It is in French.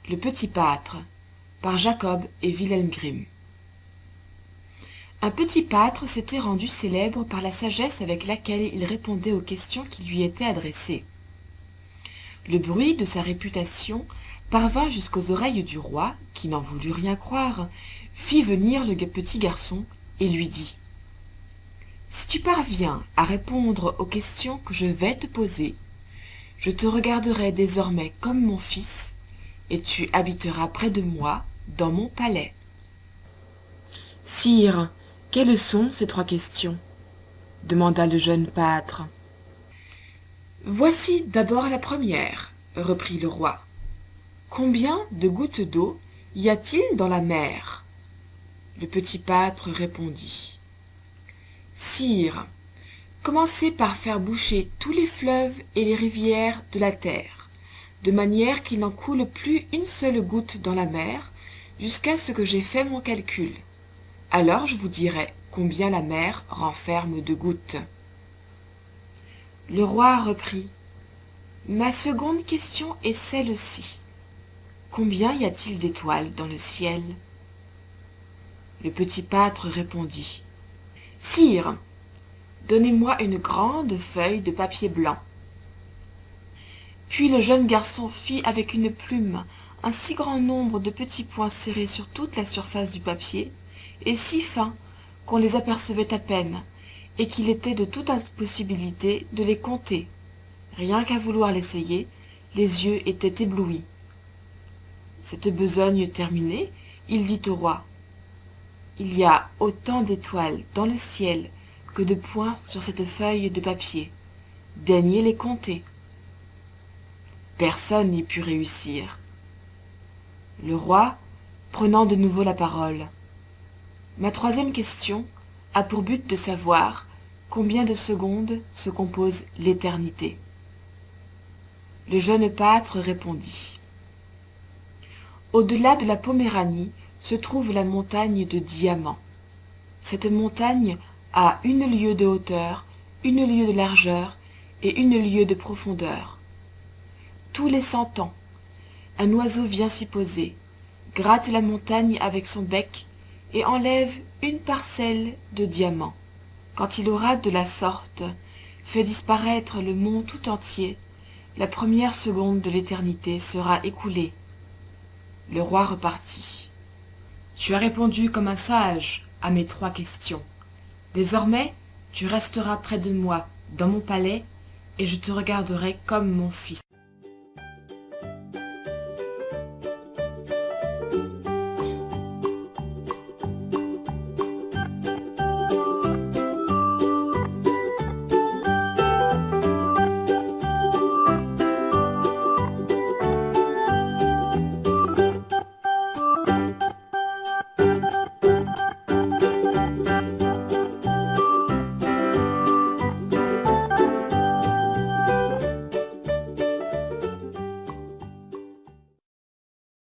Le petit pâtre, par Jacob et Wilhelm Grimm. Un petit pâtre s'était rendu célèbre par la sagesse avec laquelle il répondait aux questions qui lui étaient adressées. Le bruit de sa réputation parvint jusqu'aux oreilles du roi, qui n'en voulut rien croire, fit venir le petit garçon et lui dit « Si tu parviens à répondre aux questions que je vais te poser, je te regarderai désormais comme mon fils, et tu habiteras près de moi dans mon palais. » « Sire, quelles sont ces 3 questions ?» demanda le jeune pâtre. « Voici d'abord la première, » reprit le roi. « Combien de gouttes d'eau y a-t-il dans la mer ?» Le petit pâtre répondit. « Sire, commencez par faire boucher tous les fleuves et les rivières de la terre, de manière qu'il n'en coule plus une seule goutte dans la mer, jusqu'à ce que j'aie fait mon calcul. Alors je vous dirai combien la mer renferme de gouttes. » Le roi reprit. « Ma seconde question est celle-ci. Combien y a-t-il d'étoiles dans le ciel ?» Le petit pâtre répondit. « Sire, donnez-moi une grande feuille de papier blanc. » Puis le jeune garçon fit avec une plume un si grand nombre de petits points serrés sur toute la surface du papier, et si fins qu'on les apercevait à peine, et qu'il était de toute impossibilité de les compter. Rien qu'à vouloir l'essayer, les yeux étaient éblouis. Cette besogne terminée, il dit au roi, « Il y a autant d'étoiles dans le ciel que de points sur cette feuille de papier. Daignez les compter. » Personne n'y put réussir. Le roi, prenant de nouveau la parole, « Ma troisième question a pour but de savoir combien de secondes se compose l'éternité. » Le jeune pâtre répondit. « Au-delà de la Poméranie se trouve la montagne de diamants. Cette montagne a 1 lieue de hauteur, 1 lieue de largeur et 1 lieue de profondeur. Tous les 100 ans, un oiseau vient s'y poser, gratte la montagne avec son bec et enlève une parcelle de diamants. Quand il aura de la sorte fait disparaître le mont tout entier, la première seconde de l'éternité sera écoulée. » Le roi repartit. « Tu as répondu comme un sage à mes 3 questions. Désormais, tu resteras près de moi, dans mon palais, et je te regarderai comme mon fils. »